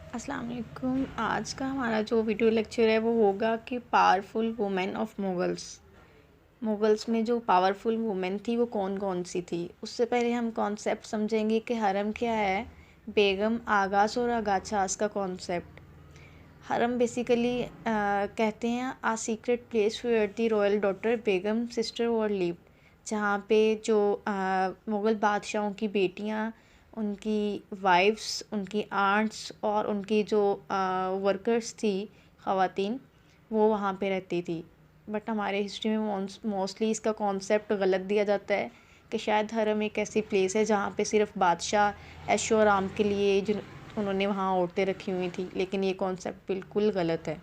अस्सलाम वालेकुम। आज का हमारा जो वीडियो लेक्चर है वो होगा कि पावरफुल वुमेन ऑफ मुग़ल्स में जो पावरफुल वुमेन थी वो कौन कौन सी थी। उससे पहले हम कॉन्सेप्ट समझेंगे कि हरम क्या है, बेगम, आगाज़ और अगाछास का कॉन्सेप्ट। हरम बेसिकली कहते हैं a secret place where the royal daughter begum sister और लिव्ड, जहाँ पे जो मुग़ल बादशाहों की बेटियाँ, उनकी वाइफ्स, उनकी आंट्स और उनकी जो वर्कर्स थी, ख़वातीन, वो वहाँ पे रहती थी। बट हमारे हिस्ट्री में मोस्टली इसका कॉन्सेप्ट गलत दिया जाता है कि शायद हरम एक ऐसी प्लेस है जहाँ पे सिर्फ बादशाह ऐशो आराम के लिए जिन उन्होंने वहाँ औरतें रखी हुई थी, लेकिन ये कॉन्सेप्ट बिल्कुल गलत है।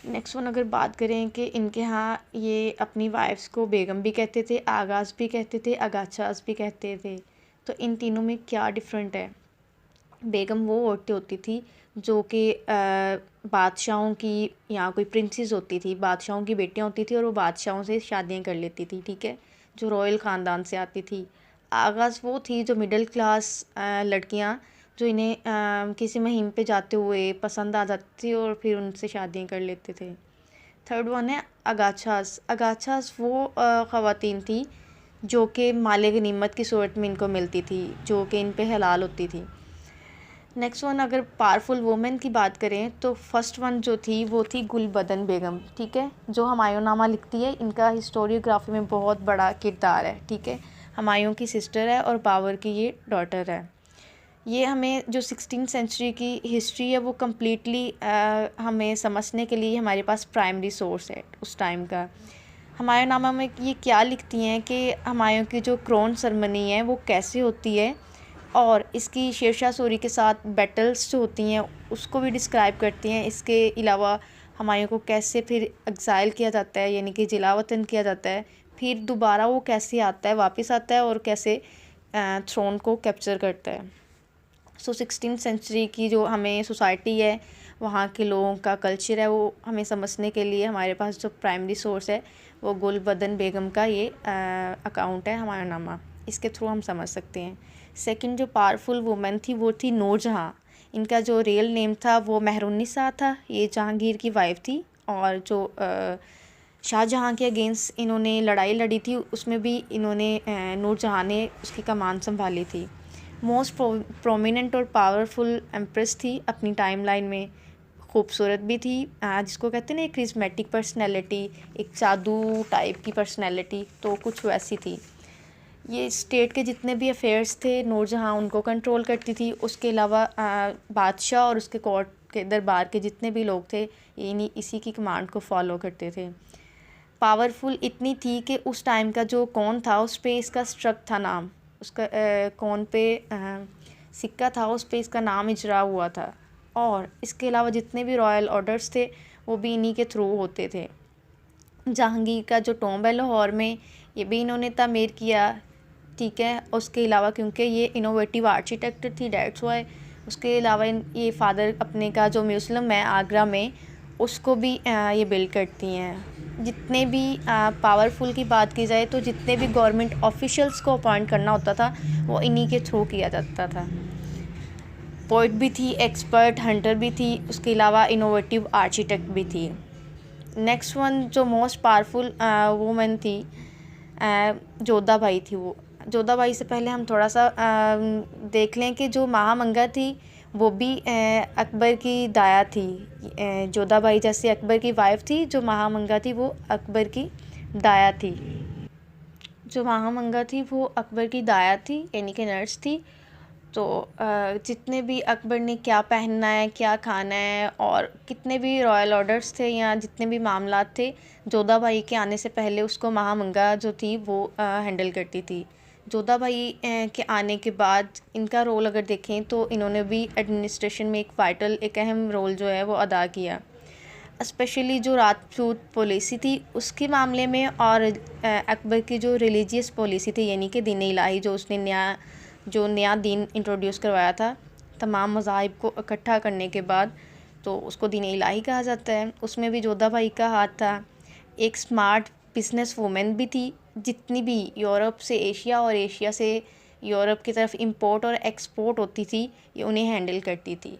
नेक्स्ट वन अगर बात करें कि इनके यहाँ ये अपनी वाइफ्स को बेगम भी कहते थे, आगाज़ भी कहते थे, अगाछास भी कहते थे। तो इन तीनों में क्या डिफरेंट है? बेगम वो औरतें होती थी जो कि बादशाहों की या कोई प्रिंसेस होती थी, बादशाहों की बेटियां होती थी और वो बादशाहों से शादियां कर लेती थी, ठीक है, जो रॉयल ख़ानदान से आती थी। आगाज़ वो थी जो मिडिल क्लास लड़कियां, जो इन्हें किसी मुहिम पे जाते हुए पसंद आ जाती थी और फिर उनसे शादियां कर लेते थे। थर्ड वन है अगाछास। अगाछास वो ख़वातीन थी जो कि माले गनीमत की सूरत में इनको मिलती थी, जो कि इन पे हलाल होती थी। नेक्स्ट वन अगर पावरफुल वुमेन की बात करें तो फर्स्ट वन जो थी वो थी गुलबदन बेगम, ठीक है, जो हुमायूंनामा लिखती है। इनका हिस्टोरियोग्राफी में बहुत बड़ा किरदार है, ठीक है। हुमायूं की सिस्टर है और बाबर की ये डॉटर है। ये हमें जो 16th सेंचुरी की हिस्ट्री है वो कम्प्लीटली हमें समझने के लिए हमारे पास प्राइमरी सोर्स है उस टाइम का। हुमायूंनामा में ये क्या लिखती हैं कि हुमायूं की जो क्राउन सेरेमनी है वो कैसे होती है, और इसकी शेरशाह सूरी के साथ बैटल्स जो होती हैं उसको भी डिस्क्राइब करती हैं। इसके अलावा हुमायूं को कैसे फिर एग्ज़ाइल किया जाता है, यानी कि जिलावतन किया जाता है, फिर दोबारा वो कैसे आता है, वापस आता है और कैसे थ्रोन को कैप्चर करता है। सो 16th सेंचुरी की जो हमें सोसाइटी है, वहाँ के लोगों का कल्चर है, वो हमें समझने के लिए हमारे पास जो प्राइमरी सोर्स है वो गुलबदन बेगम का ये अकाउंट है हुमायूंनामा। इसके थ्रू हम समझ सकते हैं। सेकंड जो पावरफुल वुमेन थी वो थी नूरजहाँ। इनका जो रियल नेम था वो मेहरुन्निसा था। ये जहांगीर की वाइफ थी और जो शाहजहाँ के अगेंस्ट इन्होंने लड़ाई लड़ी थी उसमें भी इन्होंने नूरजहाँ ने उसकी कमान संभाली थी। मोस्ट प्रोमिनेंट और पावरफुल एम्प्रेस थी अपनी टाइमलाइन में। खूबसूरत भी थी, जिसको कहते हैं ना एक क्रिस्मेटिक पर्सनैलिटी, एक जादू टाइप की पर्सनैलिटी, तो कुछ वैसी थी। ये स्टेट के जितने भी अफेयर्स थे नूरजहाँ उनको कंट्रोल करती थी। उसके अलावा बादशाह और उसके कोर्ट के दरबार के जितने भी लोग थे इन्हीं इसी की कमांड को फॉलो करते थे। पावरफुल इतनी थी कि उस टाइम का जो कौन था उस पे इसका स्ट्रक था नाम, उसका कौन पे सिक्का था उस पे इसका नाम इजरा हुआ था। और इसके अलावा जितने भी रॉयल ऑर्डर्स थे वो भी इन्हीं के थ्रू होते थे। जहांगीर का जो टॉम्ब है लाहौर में, ये भी इन्होंने तामीर किया, ठीक है। उसके अलावा क्योंकि ये इनोवेटिव आर्किटेक्ट थी डेट्स वाई। उसके अलावा ये फादर अपने का जो म्यूज़ियम है आगरा में उसको भी ये बिल्ड करती हैं। जितने भी पावरफुल की बात की जाए तो जितने भी गवर्नमेंट ऑफिशियल्स को अपॉइंट करना होता था वो इन्हीं के थ्रू किया जाता था। पोइट भी थी, एक्सपर्ट हंटर भी थी, उसके अलावा इनोवेटिव आर्किटेक्ट भी थी। नेक्स्ट वन जो मोस्ट पावरफुल वूमेन थी जोधा बाई थी। वो जोधा बाई से पहले हम थोड़ा सा देख लें कि जो महामंगा थी वो भी अकबर की दाया थी। जोधा बाई जैसे अकबर की वाइफ थी, जो महामंगा थी वो अकबर की दाया थी। जो महामंगा थी वो अकबर की दाया थी, यानी कि नर्स थी। तो जितने भी अकबर ने क्या पहनना है, क्या खाना है और कितने भी रॉयल ऑर्डर्स थे या जितने भी मामलात थे, जोधा बाई के आने से पहले उसको महामंगा जो थी वो हैंडल करती थी। जोधा बाई के आने के बाद इनका रोल अगर देखें तो इन्होंने भी एडमिनिस्ट्रेशन में एक अहम रोल जो है वो अदा किया। स्पेशली जो राजपूत पॉलिसी थी उसके मामले में, और अकबर की जो रिलीजियस पॉलिसी थी यानी कि दीन इलाही जो उसने नया दीन इंट्रोड्यूस करवाया था तमाम मज़ाहिब को इकट्ठा करने के बाद, तो उसको दीन इलाही कहा जाता है। उसमें भी जोधा भाई का हाथ था। एक स्मार्ट बिजनेस वूमेन भी थी। जितनी भी यूरोप से एशिया और एशिया से यूरोप की तरफ इंपोर्ट और एक्सपोर्ट होती थी ये उन्हें हैंडल करती थी।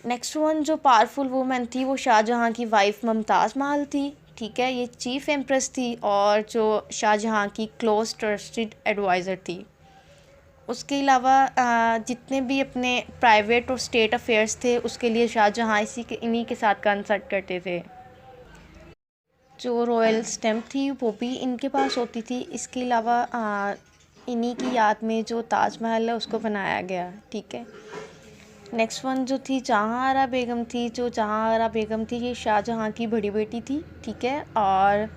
नेक्स्ट वन जो पावरफुल वूमेन थी वो शाहजहाँ की वाइफ मुमताज़ महल थी, ठीक है। ये चीफ एम्प्रेस थी और जो शाहजहाँ की क्लोज ट्रस्टेड एडवाइज़र थी। उसके अलावा जितने भी अपने प्राइवेट और स्टेट अफेयर्स थे उसके लिए शाहजहाँ इन्हीं के साथ कंसल्ट करते थे। जो रॉयल स्टैम्प थी वो भी इनके पास होती थी। इसके अलावा इन्हीं की याद में जो ताजमहल है उसको बनाया गया, ठीक है। नेक्स्ट वन जो थी जहाँ आरा बेगम थी। जो जहाँ आरा बेगम थी ये शाहजहाँ की बड़ी बेटी थी, ठीक है, और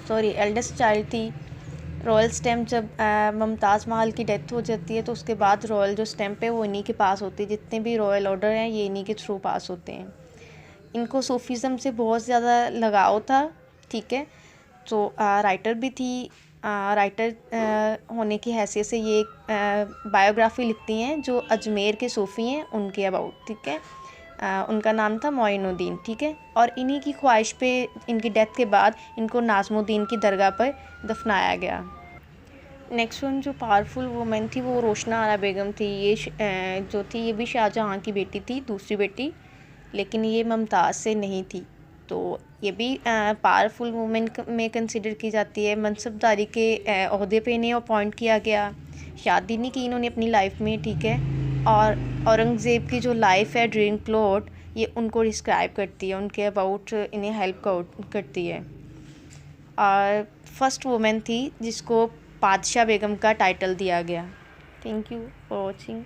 सॉरी एल्डेस्ट चाइल्ड थी। रॉयल स्टैम्प जब मुमताज़ महल की डेथ हो जाती है तो उसके बाद रॉयल जो स्टैम्प है वो इन्हीं के पास होती है। जितने भी रॉयल ऑर्डर हैं ये इन्हीं के थ्रू पास होते हैं। इनको सूफीज़म से बहुत ज़्यादा लगाव था, ठीक है। तो राइटर भी थी। राइटर होने की हैसियत से ये बायोग्राफ़ी लिखती हैं जो अजमेर के सूफ़ी हैं उनके अबाउट, ठीक है। उनका नाम था मोइनुद्दीन, ठीक है। और इन्हीं की ख्वाहिश पे इनकी डेथ के बाद इनको नाज़मुद्दीन की दरगाह पर दफनाया गया। नेक्स्ट वन जो पावरफुल वुमेन थी वो रोशना आरा बेगम थी। ये जो थी ये भी शाहजहाँ की बेटी थी, दूसरी बेटी, लेकिन ये मुमताज़ से नहीं थी। तो ये भी पावरफुल वुमेन में कंसिडर की जाती है। मनसबदारी के ओहदे पे इन्हें अपॉइंट किया गया। शादी नहीं की इन्होंने अपनी लाइफ में, ठीक है। और औरंगज़ेब की जो लाइफ है ड्रीम प्लॉट ये उनको डिस्क्राइब करती है, उनके अबाउट इन्हें हेल्प करती है। और फर्स्ट वुमेन थी जिसको बादशाह बेगम का टाइटल दिया गया। Thank you for watching.